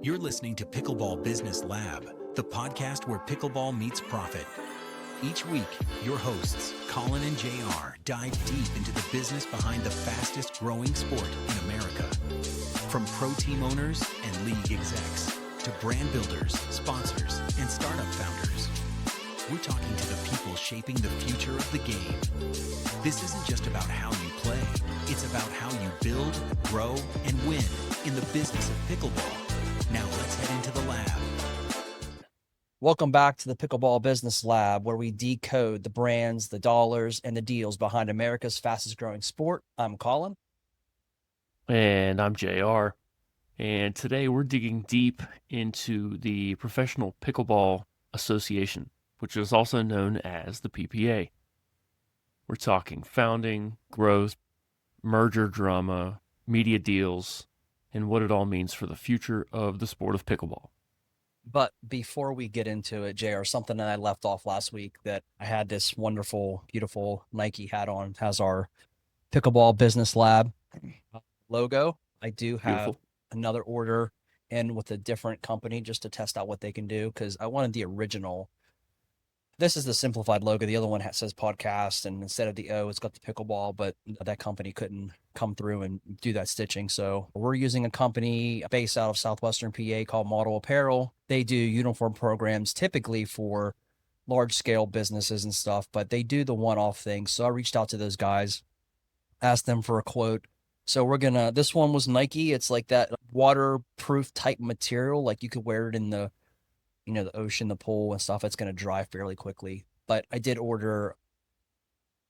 You're listening to Pickleball Business Lab, the podcast where pickleball meets profit. Each week, your hosts, Colin and JR, dive deep into the business behind the fastest growing sport in America. From pro team owners and league execs to brand builders, sponsors, and startup founders, we're talking to the people shaping the future of the game. This isn't just about how you play, it's about how you build, grow, and win in the business of pickleball. Now let's head into the lab. Welcome back to the Pickleball Business Lab, where we decode the brands, the dollars, and the deals behind America's fastest growing sport. I'm Colin. And I'm JR. And today we're digging deep into the Professional Pickleball Association, which is also known as the PPA. We're talking founding, growth, merger drama, media deals, and what it all means for the future of the sport of pickleball. But before we get into it, JR, something that I left off last week, that I had this wonderful, beautiful Nike hat on. It has our Pickleball Business Lab logo. I do have Beautiful. another order in with a different company just to test out what they can do, because I wanted the original. This is the simplified logo. The other one says podcast, and instead of the O, it's got the pickleball, but that company couldn't come through and do that stitching. So we're using a company based out of Southwestern PA called Model Apparel. They do uniform programs typically for large scale businesses and stuff, but they do the one-off things. So I reached out to those guys, asked them for a quote. So this one was Nike. It's like that waterproof type material. Like you could wear it in the ocean, the pool and stuff. It's going to dry fairly quickly. But I did order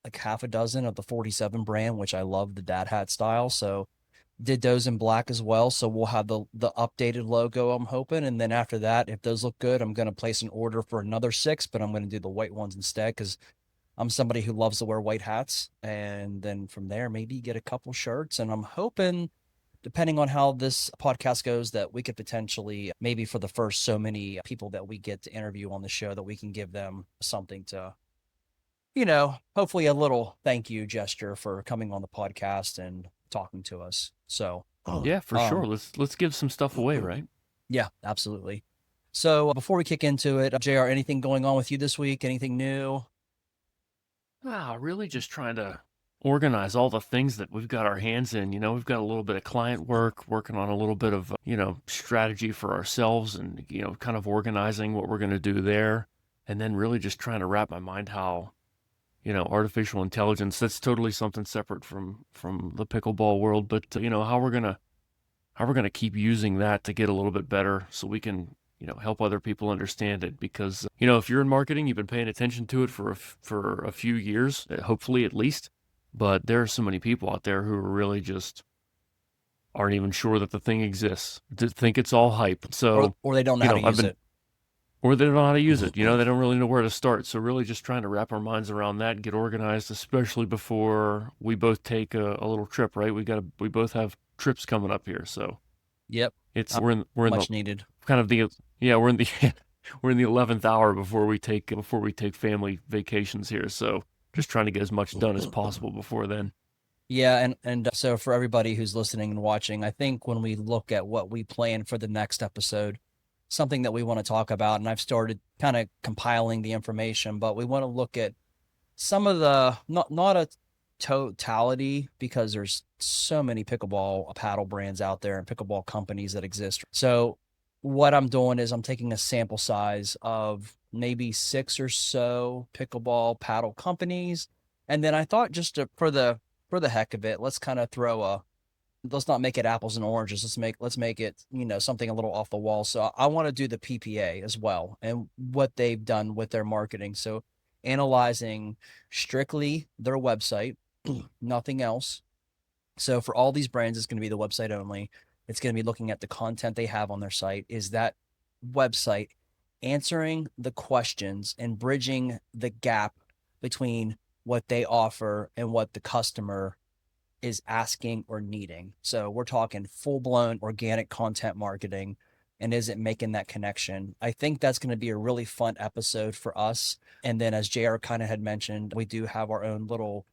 like half a dozen of the 47 brand, which I love the dad hat style. So did those in black as well. So we'll have the updated logo, I'm hoping. And then after that, if those look good, I'm going to place an order for another 6, but I'm going to do the white ones instead, because I'm somebody who loves to wear white hats. And then from there, maybe get a couple shirts. And I'm hoping, depending on how this podcast goes, that we could potentially, maybe for the first so many people that we get to interview on the show, that we can give them something to, hopefully a little thank you gesture for coming on the podcast and talking to us. So Yeah, for sure. Let's give some stuff away, right? Yeah, absolutely. So before we kick into it, JR, anything going on with you this week? Anything new? Really just trying to organize all the things that we've got our hands in. We've got a little bit of client work, working on a little bit of, strategy for ourselves and, kind of organizing what we're going to do there. And then really just trying to wrap my mind how, artificial intelligence, that's totally something separate from the pickleball world, but, how we're going to keep using that to get a little bit better so we can, help other people understand it. Because, if you're in marketing, you've been paying attention to it for a few years, hopefully at least. But there are so many people out there who are really just aren't even sure that the thing exists, to think it's all hype. So, or they don't know how to use it. Or they don't know how to use it. They don't really know where to start. So really just trying to wrap our minds around that and get organized, especially before we both take a little trip, right? We both have trips coming up here. So yep, we're in much the needed. Kind of we're in the 11th hour before we take family vacations here. So just trying to get as much done as possible before then. Yeah, and so for everybody who's listening and watching, I think when we look at what we plan for the next episode, something that we want to talk about, and I've started kind of compiling the information, but we want to look at some of the, not a totality, because there's so many pickleball paddle brands out there and pickleball companies that exist. So what I'm doing is I'm taking a sample size of maybe 6 or so pickleball paddle companies. And then I thought, just for the heck of it, let's kind of let's not make it apples and oranges. Let's make it, something a little off the wall. So I want to do the PPA as well and what they've done with their marketing. So analyzing strictly their website, nothing else. So for all these brands, it's going to be the website only. It's going to be looking at the content they have on their site. Is that website answering the questions and bridging the gap between what they offer and what the customer is asking or needing? So we're talking full-blown organic content marketing, and is it making that connection? I think that's going to be a really fun episode for us. And then, as JR kind of had mentioned, we do have our own little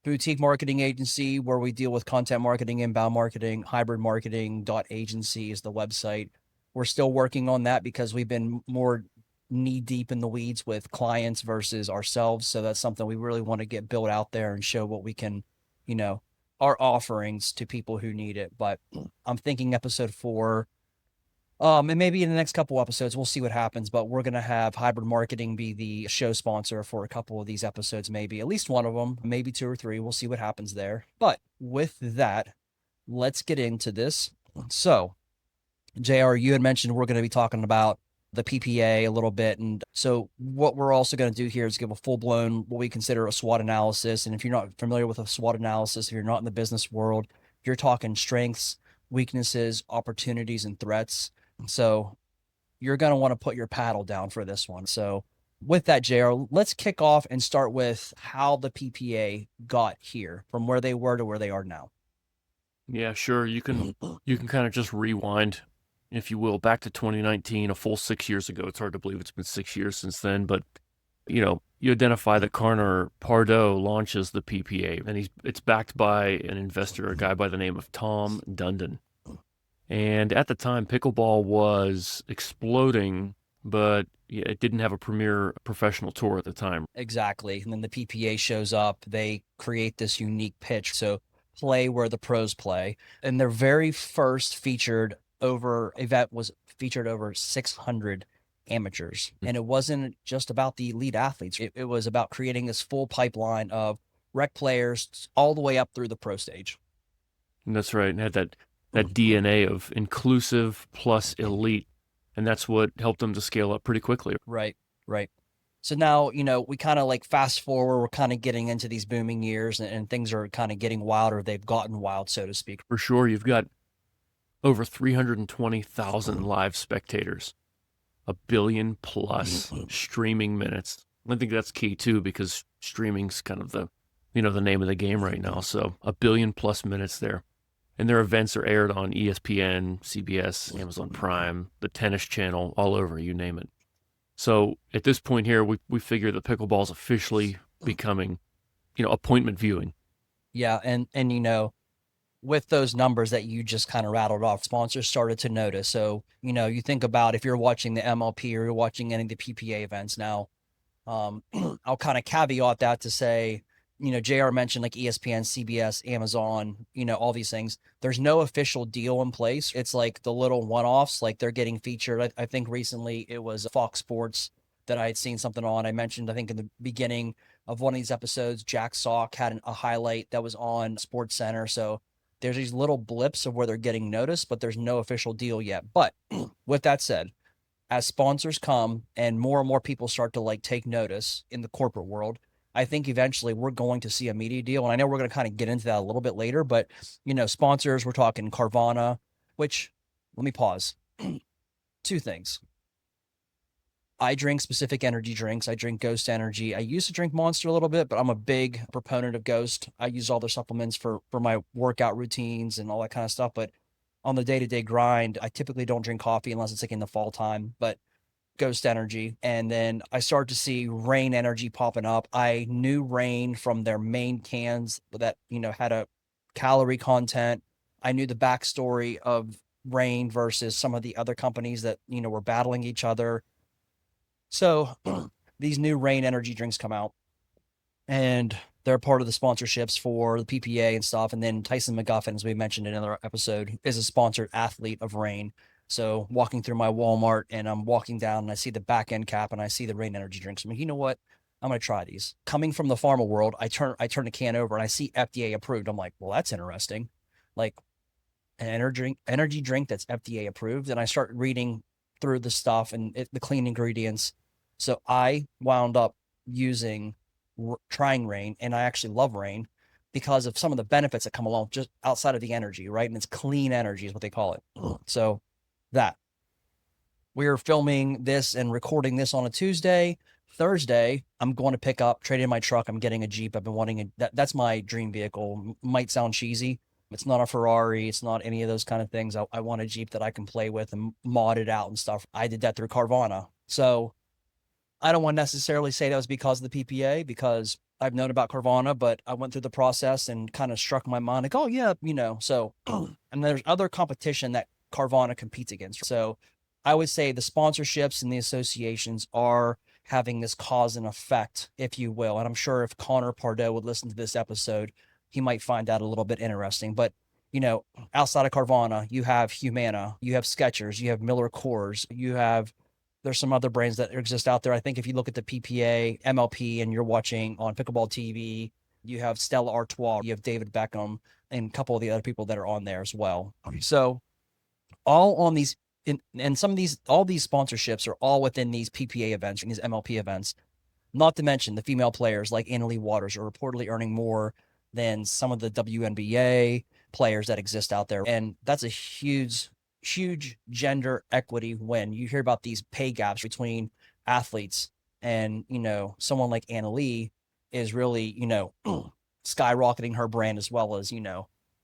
boutique marketing agency where we deal with content marketing, inbound marketing. Hybrid marketing.agency is the website. We're still working on that because we've been more knee deep in the weeds with clients versus ourselves. So that's something we really want to get built out there and show what we can, our offerings to people who need it. But I'm thinking episode 4, and maybe in the next couple episodes, we'll see what happens, but we're going to have Hybrid Marketing be the show sponsor for a couple of these episodes, maybe at least one of them, maybe 2 or 3. We'll see what happens there. But with that, let's get into this. So, JR, you had mentioned we're going to be talking about the PPA a little bit. And so what we're also going to do here is give a full-blown, what we consider a SWOT analysis. And if you're not familiar with a SWOT analysis, if you're not in the business world, you're talking strengths, weaknesses, opportunities, and threats. So you're going to want to put your paddle down for this one. So with that, JR, let's kick off and start with how the PPA got here from where they were to where they are now. Yeah, sure. You can kind of just rewind, if you will, back to 2019, a full 6 years ago. It's hard to believe it's been 6 years since then, but you identify that Carner Pardo launches the PPA, and it's backed by an investor, a guy by the name of Tom Dundon. And at the time, pickleball was exploding, but it didn't have a premier professional tour at the time. Exactly. And then the PPA shows up. They create this unique pitch. So play where the pros play. And their very first event was featured over 600 amateurs. And it wasn't just about the elite athletes. It was about creating this full pipeline of rec players all the way up through the pro stage. And that's right. And had that DNA of inclusive plus elite. And that's what helped them to scale up pretty quickly. Right. So now, we kind of like fast forward, we're kind of getting into these booming years and things are kind of getting wilder. They've gotten wild, so to speak. For sure. You've got over 320,000 live spectators, 1 billion plus streaming minutes. I think that's key too, because streaming's kind of the name of the game right now. So 1 billion plus minutes there. And their events are aired on ESPN, CBS, Amazon Prime, the Tennis Channel, all over, you name it. So at this point here, we figure that pickleball is officially becoming, appointment viewing. Yeah, and with those numbers that you just kind of rattled off, sponsors started to notice. So, you think about if you're watching the MLP or you're watching any of the PPA events now, I'll kind of caveat that to say, JR mentioned like ESPN, CBS, Amazon, all these things. There's no official deal in place. It's like the little one-offs, like they're getting featured. I think recently it was Fox Sports that I had seen something on. I mentioned, I think in the beginning of one of these episodes, Jack Sock had a highlight that was on Sports Center. So there's these little blips of where they're getting noticed, but there's no official deal yet. But with that said, as sponsors come and more people start to like take notice in the corporate world, I think eventually we're going to see a media deal. And I know we're going to kind of get into that a little bit later, but, sponsors, we're talking Carvana, which, let me pause. 2 things. I drink specific energy drinks. I drink Ghost Energy. I used to drink Monster a little bit, but I'm a big proponent of Ghost. I use all their supplements for my workout routines and all that kind of stuff. But on the day-to-day grind, I typically don't drink coffee unless it's like in the fall time. But Ghost Energy. And then I started to see Rain Energy popping up. I knew Rain from their main cans that, had a calorie content. I knew the backstory of Rain versus some of the other companies that, were battling each other. So these new Rain Energy drinks come out and they're part of the sponsorships for the PPA and stuff. And then Tyson McGuffin, as we mentioned in another episode, is a sponsored athlete of Rain. So walking through my Walmart and I'm walking down and I see the back end cap and I see the Rain Energy drinks. I'm like, you know what? I'm going to try these. Coming from the pharma world, I turn the can over and I see FDA approved. I'm like, well, that's interesting. Like an energy drink that's FDA approved. And I start reading through the stuff and the clean ingredients. So I wound up trying Rain, and I actually love Rain because of some of the benefits that come along just outside of the energy, right? And it's clean energy is what they call it. So that we're filming this and recording this on a Tuesday. Thursday, I'm going to pick up, trade in my truck. I'm getting a Jeep. I've been wanting that's my dream vehicle. Might sound cheesy. It's not a Ferrari. It's not any of those kind of things. I want a Jeep that I can play with and mod it out and stuff. I did that through Carvana. So I don't want to necessarily say that was because of the PPA, because I've known about Carvana, but I went through the process and kind of struck my mind like, oh yeah, so, and there's other competition that Carvana competes against. So I would say the sponsorships and the associations are having this cause and effect, if you will. And I'm sure if Connor Pardo would listen to this episode, he might find that a little bit interesting. But, outside of Carvana, you have Humana, you have Skechers, you have Miller Coors, there's some other brands that exist out there. I think if you look at the PPA, MLP, and you're watching on Pickleball TV, you have Stella Artois, you have David Beckham, and a couple of the other people that are on there as well. So all on these, and all these sponsorships are all within these PPA events, these MLP events. Not to mention the female players like Annalie Waters are reportedly earning more than some of the WNBA players that exist out there. And that's a huge gender equity win. You hear about these pay gaps between athletes, and, someone like Annalie is really, skyrocketing her brand, as well as,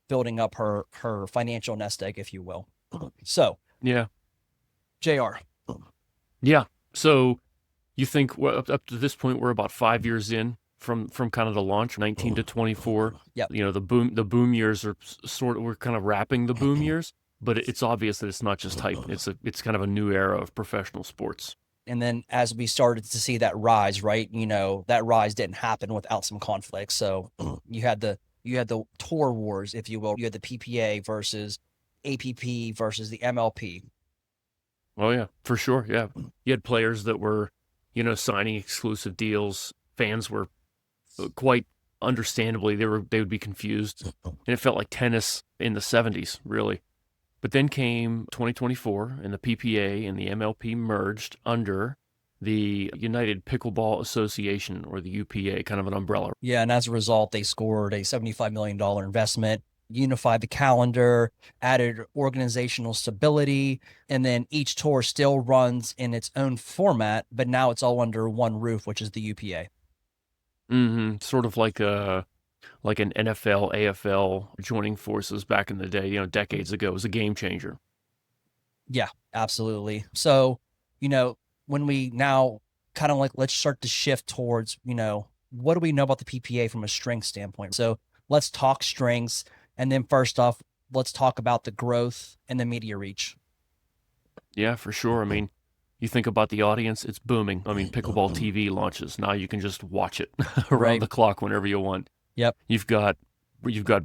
building up her financial nest egg, if you will. So, Yeah. JR. Yeah. So you think up to this point, we're about 5 years in from kind of the launch, 19 to 24. Yep. The boom years are we're kind of wrapping the boom years, but it's obvious that it's not just hype. It's kind of a new era of professional sports. And then as we started to see that rise, right, that rise didn't happen without some conflict. So you had the tour wars, if you will. You had the PPA versus APP versus the MLP. Oh yeah, for sure. Yeah. You had players that were, signing exclusive deals. Fans were quite understandably, they would be confused. And it felt like tennis in the 70s, really. But then came 2024, and the PPA and the MLP merged under the United Pickleball Association, or the UPA, kind of an umbrella. Yeah, and as a result, they scored a $75 million investment, unified the calendar, added organizational stability, and then each tour still runs in its own format, but now it's all under one roof, which is the UPA. Mm-hmm. Sort of like an NFL, AFL joining forces back in the day, decades ago. It was a game changer. Yeah, absolutely. So, when we now kind of let's start to shift towards, what do we know about the PPA from a strength standpoint? So let's talk strengths. And then first off, let's talk about the growth and the media reach. Yeah, for sure. I mean, you think about the audience, it's booming. I mean, Pickleball TV launches. Now you can just watch it around the clock whenever you want. Yep. You've got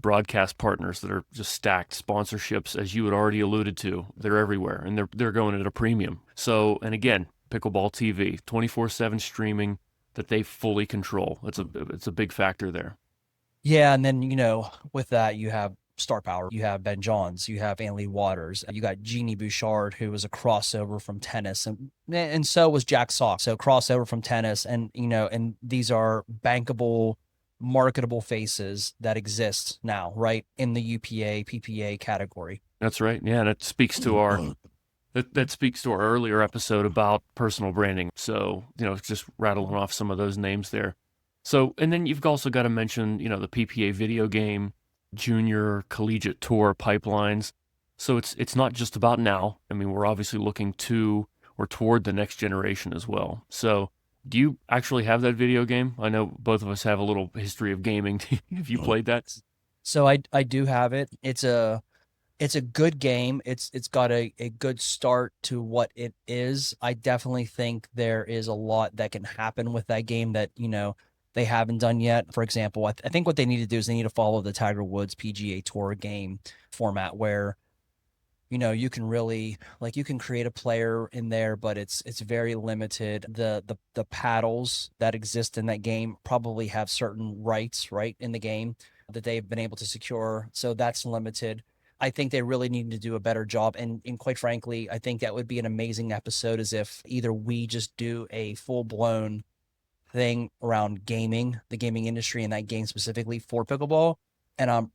broadcast partners that are just stacked. Sponsorships, as you had already alluded to, they're everywhere, and they're going at a premium. So, and again, Pickleball TV, 24/7 streaming that they fully control. It's a big factor there. Yeah, and then with that you have star power. You have Ben Johns, you have Annalie Waters, you got Jeannie Bouchard, who was a crossover from tennis, and so was Jack Sock. So crossover from tennis, and and these are bankable, marketable faces that exist now, right, in the UPA, PPA category. That's right. Yeah, and it speaks to our that speaks to our earlier episode about personal branding. So, just rattling off some of those names there. So, and then you've also got to mention, the PPA video game, junior collegiate tour pipelines. So it's not just about now. I mean, we're obviously looking to or toward the next generation as well. So do you actually have that video game? I know both of us have a little history of gaming. Have you played that? So I do have it. It's a good game. It's got a good start to what it is. I definitely think there is a lot that can happen with that game that, they haven't done yet. For example, I think what they need to do is they need to follow the Tiger Woods PGA Tour game format, where you can really, you can create a player in there, but it's very limited. The paddles that exist in that game probably have certain rights, right, in the game that they've been able to secure. So that's limited. I think they really need to do a better job. And quite frankly, I think that would be an amazing episode, as if either we just do a full-blown thing around gaming, the gaming industry, and that game specifically for pickleball. And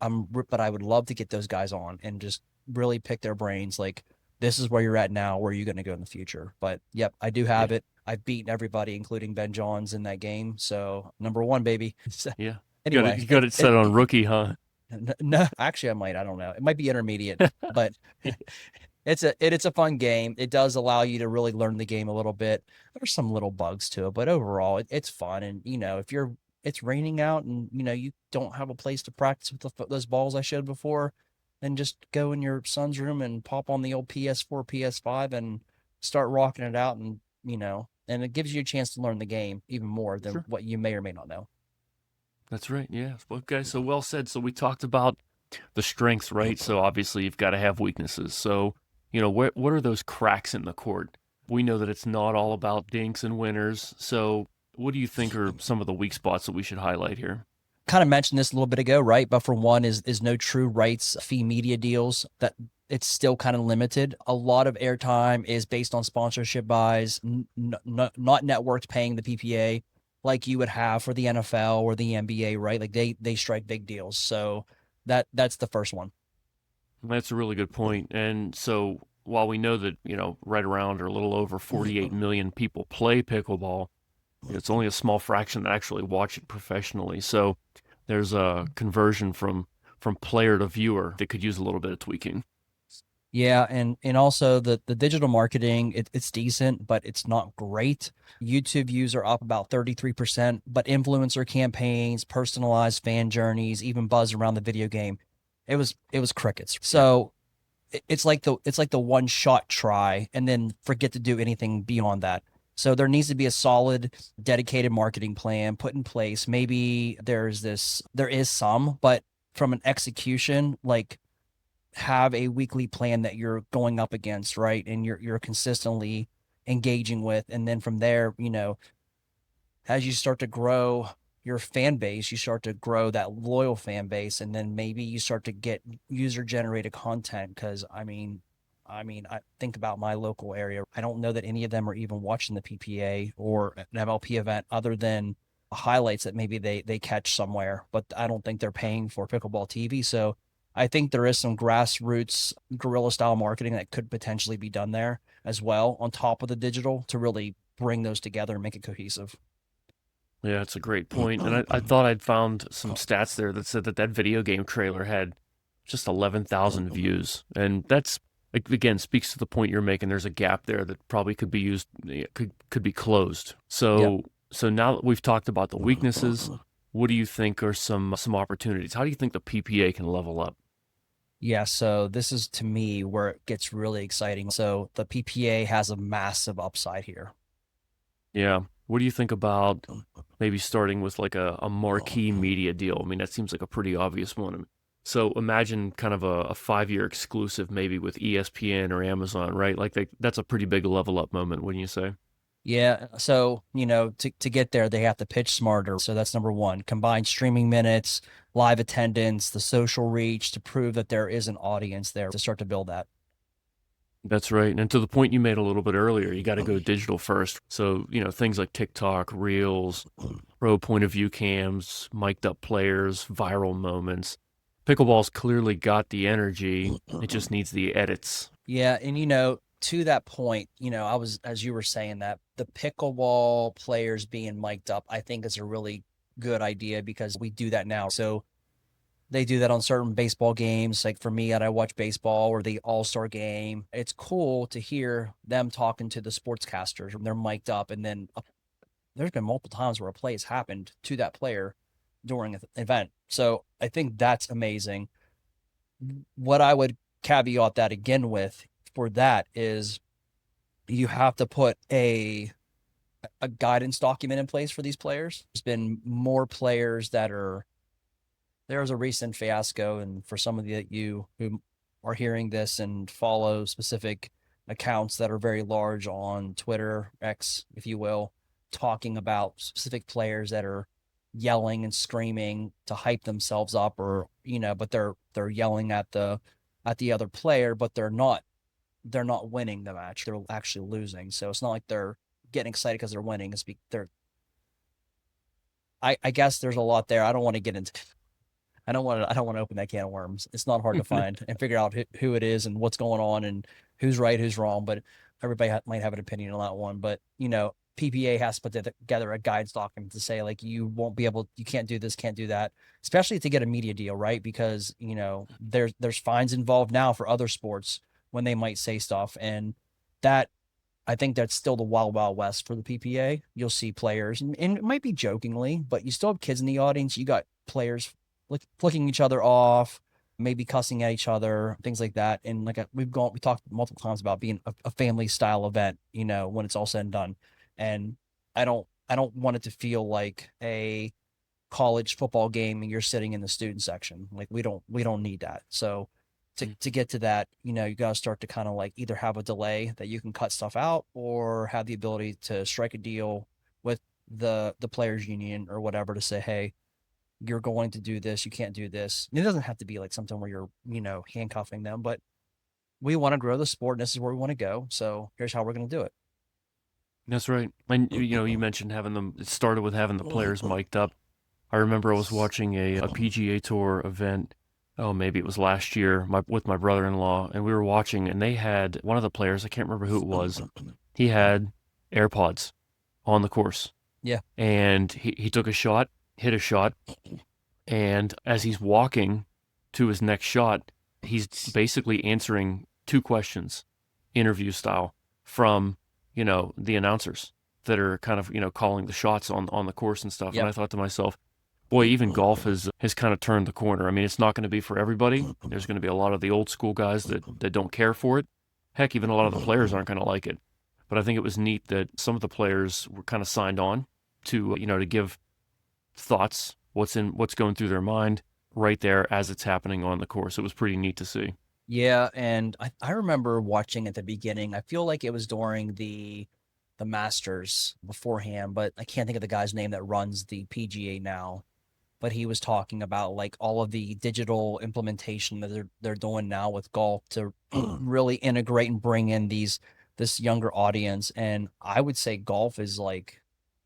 but I would love to get those guys on and just really pick their brains. Like, this is where you're at now. Where are you going to go in the future? But yep, I do have it. I've beaten everybody, including Ben Johns, in that game. So number one, baby. Yeah. Anyway, you got it set on rookie, huh? No, actually, I don't know. It might be intermediate, but it's a fun game. It does allow you to really learn the game a little bit. There's some little bugs to it, but overall, it's fun. And if it's raining out and you don't have a place to practice with those balls I showed before, then just go in your son's room and pop on the old PS4, PS5, and start rocking it out, and and it gives you a chance to learn the game even more than Sure. what you may or may not know. That's right. Yeah. Okay. So well said. So we talked about the strengths, right? So obviously you've got to have weaknesses. So, what are those cracks in the court? We know that it's not all about dinks and winners. So what do you think are some of the weak spots that we should highlight here? Kind of mentioned this a little bit ago, right? But for one is no true rights fee media deals. That it's still kind of limited. A lot of airtime is based on sponsorship buys, not networks paying the PPA like you would have for the NFL or the NBA, right? Like they strike big deals. So that's the first one. That's a really good point. And so while we know that, right around or a little over 48 million people play pickleball, it's only a small fraction that actually watch it professionally. So there's a conversion from player to viewer that could use a little bit of tweaking. Yeah, and also the digital marketing, it's decent, but it's not great. YouTube views are up about 33%, but influencer campaigns, personalized fan journeys, even buzz around the video game, it was crickets. So it's like the one shot try and then forget to do anything beyond that. So there needs to be a solid, dedicated marketing plan put in place. Maybe there is some, but from an execution, like have a weekly plan that you're going up against, right? And you're consistently engaging with. And then from there, as you start to grow your fan base, you start to grow that loyal fan base, and then maybe you start to get user generated content. Because I think about my local area. I don't know that any of them are even watching the PPA or an MLP event other than highlights that maybe they catch somewhere, but I don't think they're paying for Pickleball TV. So I think there is some grassroots guerrilla style marketing that could potentially be done there as well, on top of the digital, to really bring those together and make it cohesive. Yeah, it's a great point. And I thought I'd found some stats there that said that video game trailer had just 11,000 views. And that's, again, speaks to the point you're making. There's a gap there that probably could be used, could be closed. So, So now that we've talked about the weaknesses, what do you think are some opportunities? How do you think the PPA can level up? Yeah, so this is, to me, where it gets really exciting. So the PPA has a massive upside here. Yeah. What do you think about maybe starting with like a marquee media deal? I mean, that seems like a pretty obvious one. So imagine kind of a 5-year exclusive maybe with ESPN or Amazon, right? Like that's a pretty big level up moment, wouldn't you say? Yeah, so to get there, they have to pitch smarter. So that's number one. Combine streaming minutes, live attendance, the social reach to prove that there is an audience there to start to build that. That's right. And to the point you made a little bit earlier, you got to go digital first. So, things like TikTok, Reels, pro point of view cams, mic'd up players, viral moments. Pickleball's clearly got the energy. It just needs the edits. Yeah, and to that point, I was, as you were saying, that the pickleball players being mic'd up, I think is a really good idea, because we do that now. So they do that on certain baseball games. Like for me, I watch baseball or the All-Star game. It's cool to hear them talking to the sportscasters when they're mic'd up. And then there's been multiple times where a play has happened to that player during an event. So I think that's amazing. What I would caveat that again with for that is you have to put a guidance document in place for these players. There's been more players there was a recent fiasco, and for some of you who are hearing this and follow specific accounts that are very large on Twitter, X, if you will, talking about specific players that are yelling and screaming to hype themselves up, or but they're yelling at the other player, but they're not winning the match. They're actually losing. So it's not like they're getting excited because they're winning. I guess there's a lot there. I don't want to get into. I don't want to open that can of worms. It's not hard to find and figure out who it is and what's going on and who's right, who's wrong. But everybody might have an opinion on that one. But PPA has to put together a guidance document to say, like, you can't do this, can't do that, especially to get a media deal, right? Because there's fines involved now for other sports when they might say stuff, and that, I think that's still the wild, wild west for the PPA. You'll see players, and it might be jokingly, but you still have kids in the audience. You got players flicking each other off, maybe cussing at each other, things like that. And like we talked multiple times about being a family style event, when it's all said and done. And I don't want it to feel like a college football game and you're sitting in the student section. Like we don't need that. So to get to that, you got to start to kind of like either have a delay that you can cut stuff out or have the ability to strike a deal with the players union or whatever to say, hey, you're going to do this, you can't do this. And it doesn't have to be like something where you're, handcuffing them, but we want to grow the sport and this is where we want to go. So here's how we're going to do it. That's right. And you mentioned having them. It started with having the players mic'd up. I remember I was watching a PGA Tour event. Oh, maybe it was last year with my brother-in-law, and we were watching, and they had one of the players, I can't remember who it was, he had AirPods on the course. Yeah. And he took a shot, hit a shot, and as he's walking to his next shot, he's basically answering two questions, interview style, from, the announcers that are kind of, calling the shots on the course and stuff. Yep. And I thought to myself, boy, even golf has kind of turned the corner. I mean, it's not going to be for everybody. There's going to be a lot of the old school guys that don't care for it. Heck, even a lot of the players aren't going to like it. But I think it was neat that some of the players were kind of signed on to, to give thoughts, what's going through their mind right there as it's happening on the course. It was pretty neat to see. Yeah, and I remember watching at the beginning. I feel like it was during the Masters beforehand, but I can't think of the guy's name that runs the PGA now. But he was talking about like all of the digital implementation that they're doing now with golf to really integrate and bring in this younger audience. And I would say golf is like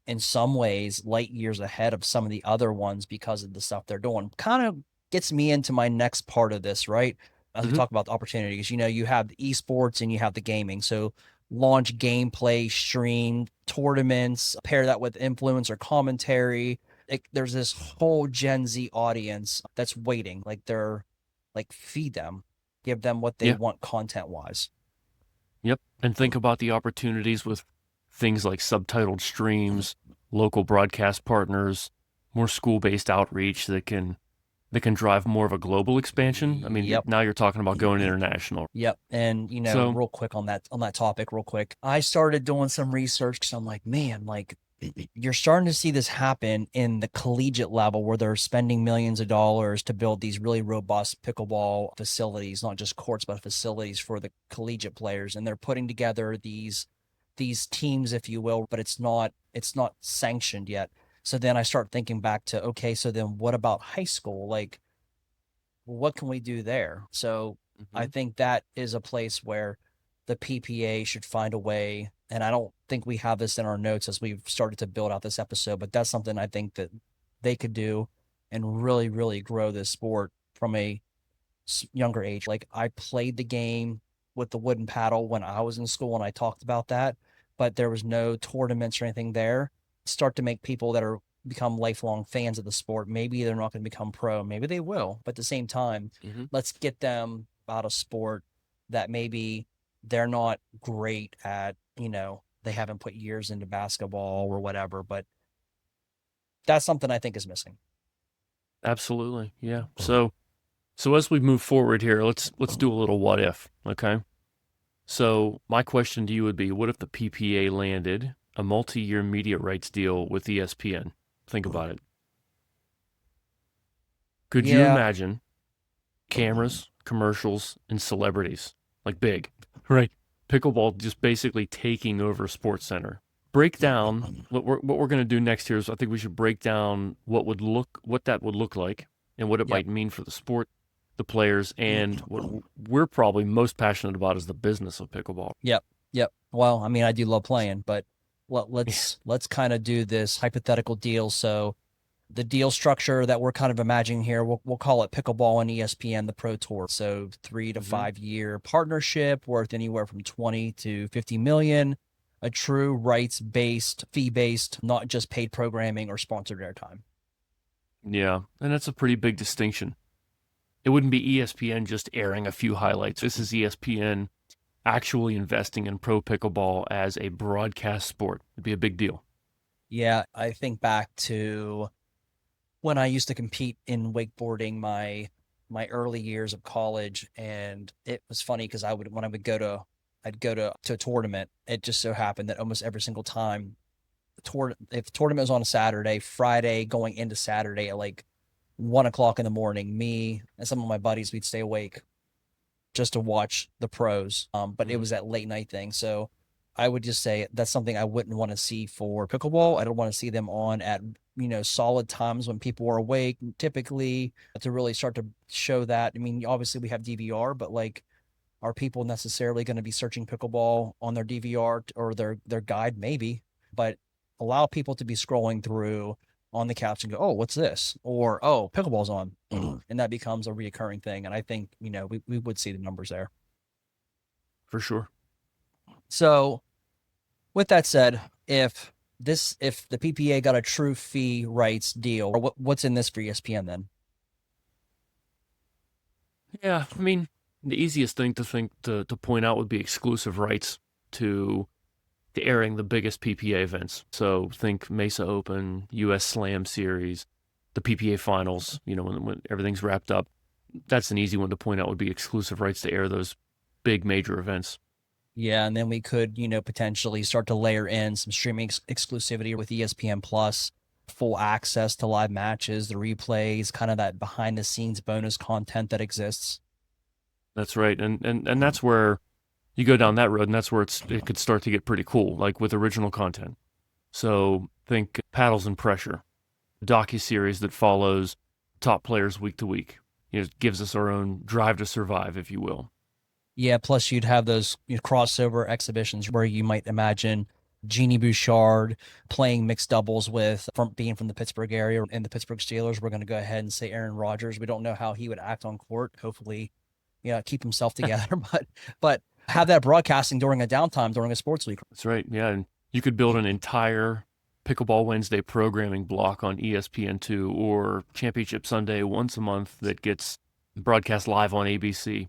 in some ways light years ahead of some of the other ones because of the stuff they're doing. Kind of gets me into my next part of this, right? As we talk about the opportunities, you have the eSports and you have the gaming. So launch gameplay, stream tournaments, pair that with influencer commentary. There's this whole Gen Z audience that's waiting. Like they're like, feed them, give them what they want content wise. Yep. And think about the opportunities with things like subtitled streams, local broadcast partners, more school-based outreach that can drive more of a global expansion. I mean, now you're talking about going international. Yep. And, real quick on that topic, real quick, I started doing some research because I'm like, man, like you're starting to see this happen in the collegiate level where they're spending millions of dollars to build these really robust pickleball facilities, not just courts, but facilities for the collegiate players. And they're putting together these teams, if you will, but it's not sanctioned yet. So then I start thinking back to, okay, so then what about high school? Like, what can we do there? So I think that is a place where the PPA should find a way. And I don't think we have this in our notes as we've started to build out this episode, but that's something I think that they could do and really, really grow this sport from a younger age. Like I played the game with the wooden paddle when I was in school and I talked about that, but there was no tournaments or anything there. Start to make people that are become lifelong fans of the sport. Maybe they're not going to become pro. Maybe they will. But at the same time, let's get them out of sport that maybe they're not great at, they haven't put years into basketball or whatever, but that's something I think is missing. Absolutely. Yeah. So as we move forward here, let's do a little what if, okay? So my question to you would be, what if the PPA landed a multi-year media rights deal with ESPN? Think about it. Could you imagine cameras, commercials, and celebrities, like big, right? Pickleball just basically taking over SportsCenter. Break down what we're going to do next here is I think we should break down what that would look like and what it might mean for the sport, the players, and what we're probably most passionate about is the business of pickleball. Yep. Well, I mean, I do love playing, but let's kind of do this hypothetical deal. So the deal structure that we're kind of imagining here, we'll call it Pickleball and ESPN, the Pro Tour. So 3 to 5 year partnership worth anywhere from 20 to 50 million, a true rights-based, fee-based, not just paid programming or sponsored airtime. Yeah, and that's a pretty big distinction. It wouldn't be ESPN just airing a few highlights. This is ESPN actually investing in pro pickleball as a broadcast sport. It'd be a big deal. Yeah, I think back to when I used to compete in wakeboarding, my my early years of college, and it was funny because when I would go to a tournament. It just so happened that almost every single time, if the tournament was on a Saturday, Friday going into Saturday at like 1 o'clock in the morning, me and some of my buddies, we'd stay awake just to watch the pros. But it was that late night thing. So I would just say that's something I wouldn't want to see for pickleball. I don't want to see them on at, solid times when people are awake, typically, to really start to show that. I mean, obviously we have DVR, but like, are people necessarily going to be searching pickleball on their DVR or their guide? Maybe, but allow people to be scrolling through on the couch and go, oh, what's this? Or, oh, pickleball's on. And that becomes a reoccurring thing. And I think, we would see the numbers there. For sure. So with that said, if the PPA got a true fee rights deal, or what's in this for ESPN then? Yeah, I mean, the easiest thing to point out would be exclusive rights to airing the biggest PPA events. So think Mesa Open, US Slam Series, the PPA finals, when everything's wrapped up. That's an easy one to point out, would be exclusive rights to air those big major events. Yeah, and then we could, potentially start to layer in some streaming exclusivity with ESPN Plus, full access to live matches, the replays, kind of that behind the scenes bonus content that exists. That's right. And that's where you go down that road, and that's where it could start to get pretty cool, like with original content. So think Paddles and Pressure, a docuseries that follows top players week to week. It gives us our own drive to survive, if you will. Yeah, plus you'd have those crossover exhibitions where you might imagine Jeannie Bouchard playing mixed doubles being from the Pittsburgh area and the Pittsburgh Steelers. We're going to go ahead and say Aaron Rodgers. We don't know how he would act on court. Hopefully, keep himself together, but have that broadcasting during a downtime during a sports week. That's right. Yeah, and you could build an entire Pickleball Wednesday programming block on ESPN2 or Championship Sunday once a month that gets broadcast live on ABC.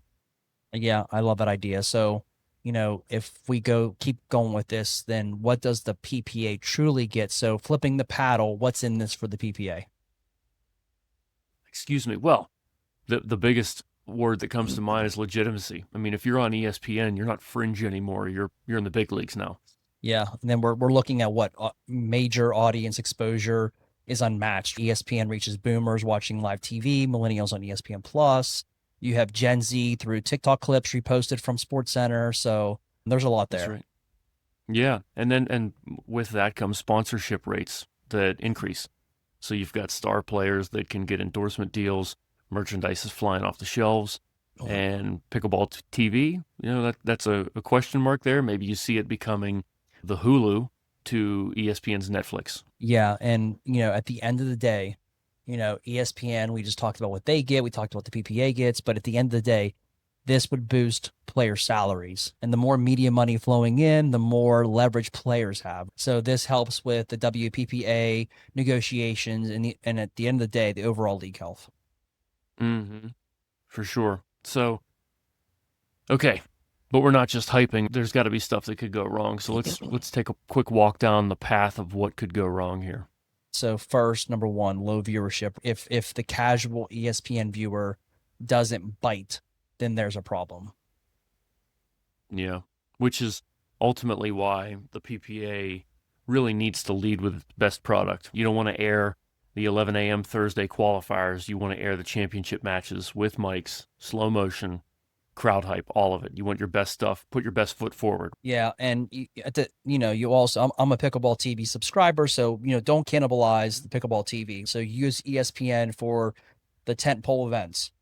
Yeah, I love that idea. So, if we keep going with this, then what does the PPA truly get? So flipping the paddle, what's in this for the PPA? Excuse me. Well, the biggest word that comes to mind is legitimacy. I mean, if you're on ESPN, you're not fringe anymore. You're in the big leagues now. Yeah, and then we're looking at what major audience exposure is unmatched. ESPN reaches boomers watching live TV, millennials on ESPN Plus. You have Gen Z through TikTok clips reposted from SportsCenter. So there's a lot there. That's right. Yeah, and with that comes sponsorship rates that increase. So you've got star players that can get endorsement deals. Merchandise is flying off the shelves, and Pickleball TV, that's a question mark there. Maybe you see it becoming the Hulu to ESPN's Netflix. Yeah, and at the end of the day, ESPN, we just talked about what they get. We talked about the PPA gets, but at the end of the day, this would boost player salaries. And the more media money flowing in, the more leverage players have. So this helps with the WPPA negotiations and at the end of the day, the overall league health. Mm-hmm. For sure. So, okay, but we're not just hyping. There's got to be stuff that could go wrong. So let's take a quick walk down the path of what could go wrong here. So first, number one, low viewership. If the casual ESPN viewer doesn't bite, then there's a problem. Yeah, which is ultimately why the PPA really needs to lead with best product. You don't want to air the 11 a.m. Thursday qualifiers. You want to air the championship matches with mics, slow motion, crowd hype, all of it. You want your best stuff, put your best foot forward. Yeah, and you also, I'm a Pickleball TV subscriber, so don't cannibalize the Pickleball TV. So use ESPN for the tentpole events,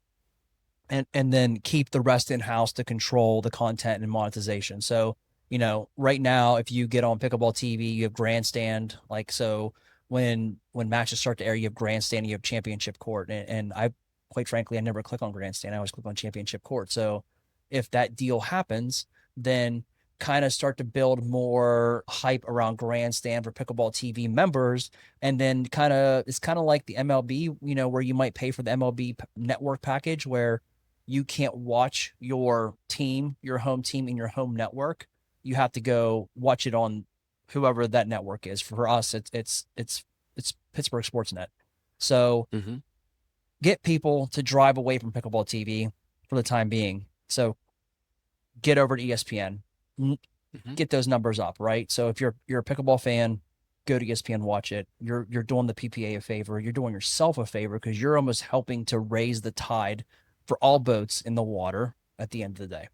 and then keep the rest in house to control the content and monetization. So right now, if you get on Pickleball TV, you have Grandstand. Like, so when matches start to air, you have Grandstand, you have Championship Court, and I, quite frankly, I never click on Grandstand. I always click on Championship Court. So if that deal happens, then kind of start to build more hype around Grandstand for Pickleball TV members. And then it's kind of like the MLB, where you might pay for the MLB network package where you can't watch your home team in your home network. You have to go watch it on whoever that network is. For us, it's Pittsburgh Sportsnet. So get people to drive away from Pickleball TV for the time being. So get over to ESPN, get those numbers up, right? So if you're a pickleball fan, go to ESPN, watch it. You're doing the PPA a favor. You're doing yourself a favor because you're almost helping to raise the tide for all boats in the water at the end of the day.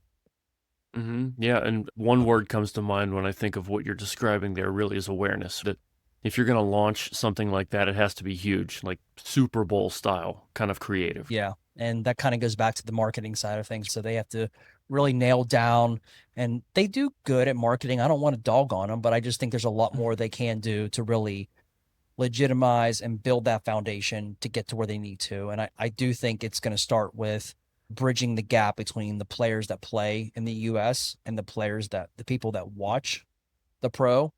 Yeah, and one word comes to mind when I think of what you're describing there really is awareness. That if you're going to launch something like that, it has to be huge, like Super Bowl style, kind of creative. Yeah, and that kind of goes back to the marketing side of things. So they have to really nail down, and they do good at marketing. I don't want to dog on them, but I just think there's a lot more they can do to really legitimize and build that foundation to get to where they need to. And I do think it's going to start with bridging the gap between the players that play in the US and the people that watch the pro,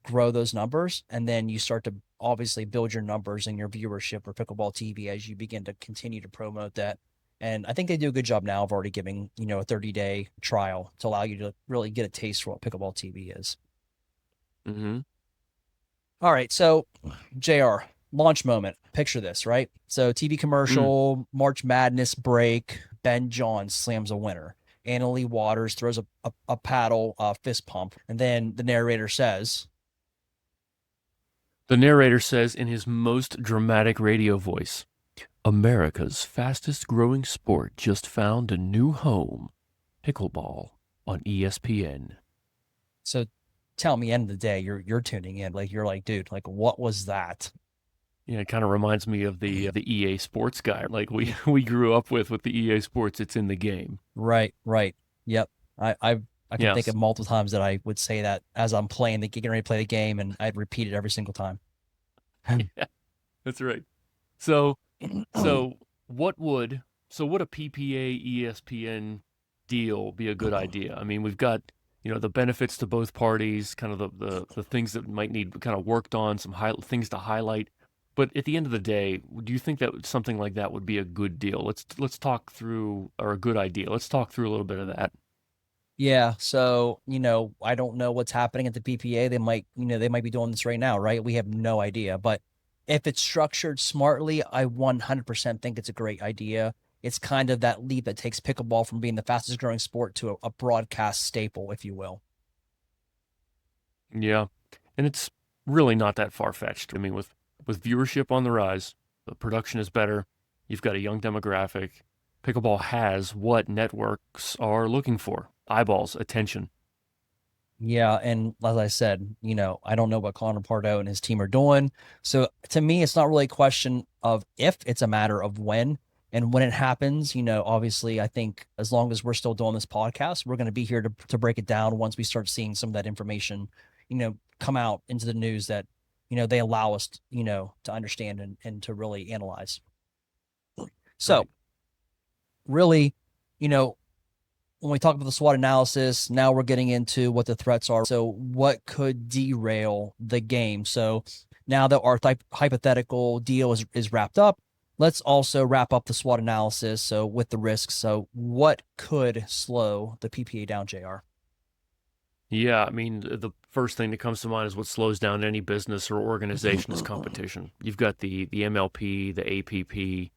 grow those numbers. And then you start to obviously build your numbers and your viewership for Pickleball TV as you begin to continue to promote that. And I think they do a good job now of already giving, a 30-day trial to allow you to really get a taste for what Pickleball TV is. All right. So JR, launch moment. Picture this, right? So TV commercial, March Madness break, Ben Johns slams a winner. Anna Lee Waters throws a paddle fist pump. And then the narrator says in his most dramatic radio voice, America's fastest growing sport just found a new home. Pickleball on ESPN. So tell me, end of the day, you're tuning in. Like, you're like, dude, like, what was that? Yeah, it kind of reminds me of the EA Sports guy. Like we grew up with the EA Sports. It's in the game. Right. Yep. I can think of multiple times that I would say that as I'm playing getting ready to play the game, and I'd repeat it every single time. Yeah, that's right. So would a PPA ESPN deal be a good idea? I mean, we've got the benefits to both parties, kind of the things that might need kind of worked on, some things to highlight. But at the end of the day, do you think that something like that would be a good deal? Let's talk through, or a good idea. Let's talk through a little bit of that. Yeah. So, I don't know what's happening at the PPA. They might be doing this right now, right? We have no idea. But if it's structured smartly, I 100% think it's a great idea. It's kind of that leap that takes pickleball from being the fastest growing sport to a broadcast staple, if you will. Yeah. And it's really not that far-fetched. I mean, with viewership on the rise, the production is better. You've got a young demographic. Pickleball has what networks are looking for: eyeballs, attention. Yeah, and as I said, I don't know what Connor Pardo and his team are doing. So to me, it's not really a question of if, it's a matter of when. And when it happens, obviously, I think as long as we're still doing this podcast, we're going to be here to break it down once we start seeing some of that information, come out into the news that, they allow us, to understand and to really analyze. So really, when we talk about the SWOT analysis, now we're getting into what the threats are. So what could derail the game? So now that our hypothetical deal is wrapped up, let's also wrap up the SWOT analysis. So with the risks, so what could slow the PPA down, JR? Yeah, I mean, the first thing that comes to mind is what slows down any business or organization is competition. You've got the MLP, the APP,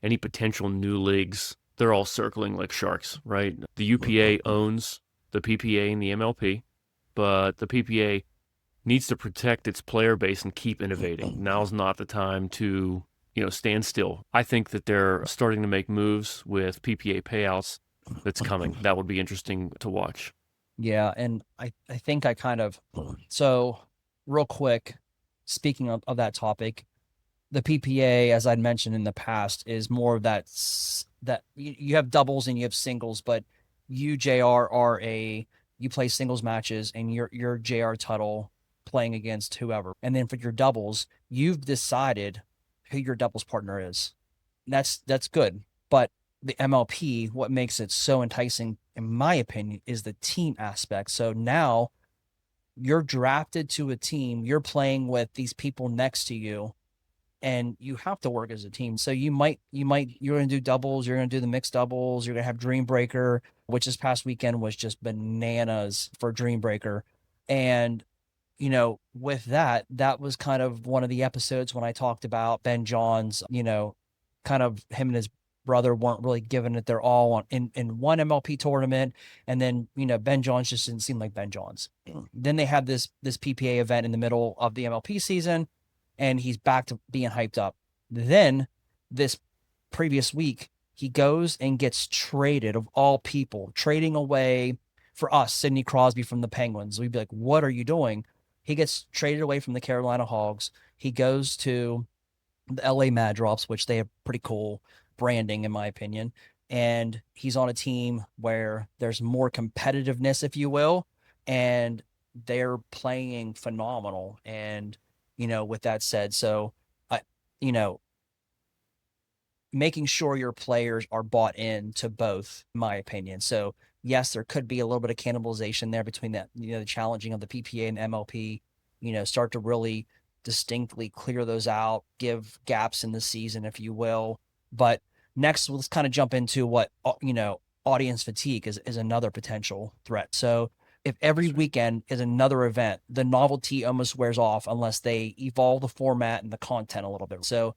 any potential new leagues. They're all circling like sharks, right? The UPA owns the PPA and the MLP, but the PPA needs to protect its player base and keep innovating. Now's not the time to, stand still. I think that they're starting to make moves with PPA payouts that's coming. That would be interesting to watch. Yeah, and I think so real quick, speaking of that topic, the PPA, as I'd mentioned in the past, is more of that you have doubles and you have singles, but you, JR, you play singles matches and you're JR Tuttle playing against whoever. And then for your doubles, you've decided who your doubles partner is. That's good. But the MLP, what makes it so enticing, in my opinion, is the team aspect. So now you're drafted to a team, you're playing with these people next to you, and you have to work as a team. So you're going to do doubles, you're going to do the mixed doubles, you're going to have Dream Breaker, which this past weekend was just bananas for Dream Breaker. And, with that was kind of one of the episodes when I talked about Ben Johns, kind of him and his brother weren't really giving it their all in one MLP tournament. And then, Ben Johns just didn't seem like Ben Johns. Then they had this PPA event in the middle of the MLP season, and he's back to being hyped up. Then this previous week, he goes and gets traded, of all people, trading away for us, Sidney Crosby from the Penguins. We'd be like, what are you doing? He gets traded away from the Carolina Hogs. He goes to the LA Mad Drops, which they have pretty cool branding, in my opinion. And he's on a team where there's more competitiveness, if you will, and they're playing phenomenal. And, with that said, so, making sure your players are bought in to both, in my opinion. So yes, there could be a little bit of cannibalization there between that, the challenging of the PPA and MLP, start to really distinctly clear those out, give gaps in the season, if you will. But next, let's kind of jump into what, audience fatigue is another potential threat. So if every weekend is another event, the novelty almost wears off unless they evolve the format and the content a little bit. So,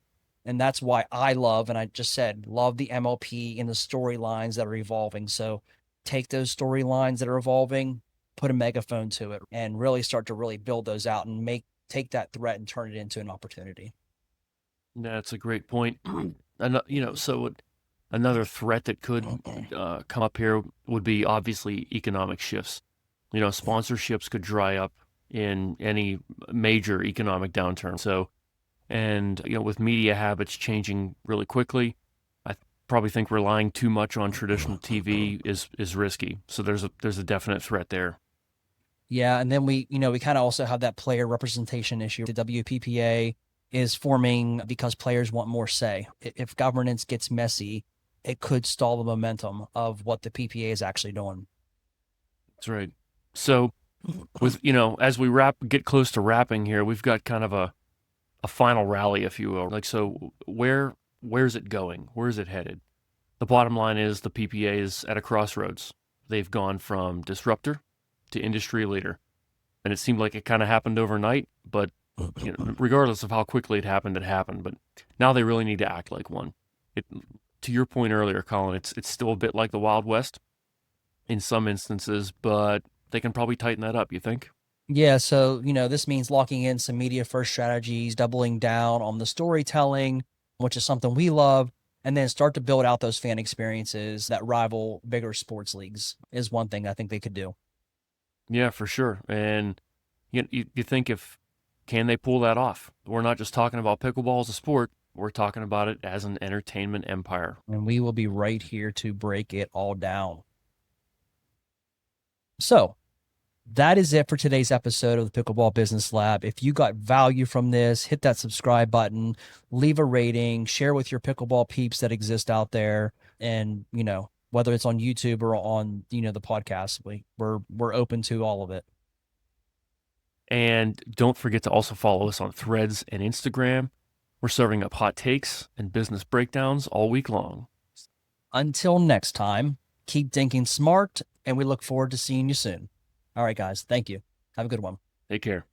and that's why I love, and I just said, love the MLP and the storylines that are evolving. So take those storylines that are evolving, put a megaphone to it, and really start to really build those out and take that threat and turn it into an opportunity. That's a great point. So another threat that could come up here would be obviously economic shifts. Sponsorships could dry up in any major economic downturn. So, and with media habits changing really quickly, I probably think relying too much on traditional TV is risky. So there's a definite threat there. Yeah, and then we kind of also have that player representation issue. The WPPA is forming because players want more say. If governance gets messy, it could stall the momentum of what the PPA is actually doing. That's right. So with, as we get close to wrapping here, we've got kind of a final rally, if you will. So where's it going? Where's it headed? The bottom line is the PPA is at a crossroads. They've gone from disruptor to industry leader. And it seemed like it kind of happened overnight, but regardless of how quickly it happened. But now they really need to act like one. To your point earlier, Colin, it's still a bit like the Wild West in some instances, but they can probably tighten that up, you think? Yeah, so, this means locking in some media-first strategies, doubling down on the storytelling, which is something we love, and then start to build out those fan experiences that rival bigger sports leagues is one thing I think they could do. Yeah, for sure. And you think can they pull that off? We're not just talking about pickleball as a sport. We're talking about it as an entertainment empire. And we will be right here to break it all down. So that is it for today's episode of the Pickleball Business Lab. If you got value from this, hit that subscribe button, leave a rating, share with your pickleball peeps that exist out there. And, whether it's on YouTube or on, the podcast, we're open to all of it. And don't forget to also follow us on Threads and Instagram. We're serving up hot takes and business breakdowns all week long. Until next time, keep thinking smart, and we look forward to seeing you soon. All right, guys. Thank you. Have a good one. Take care.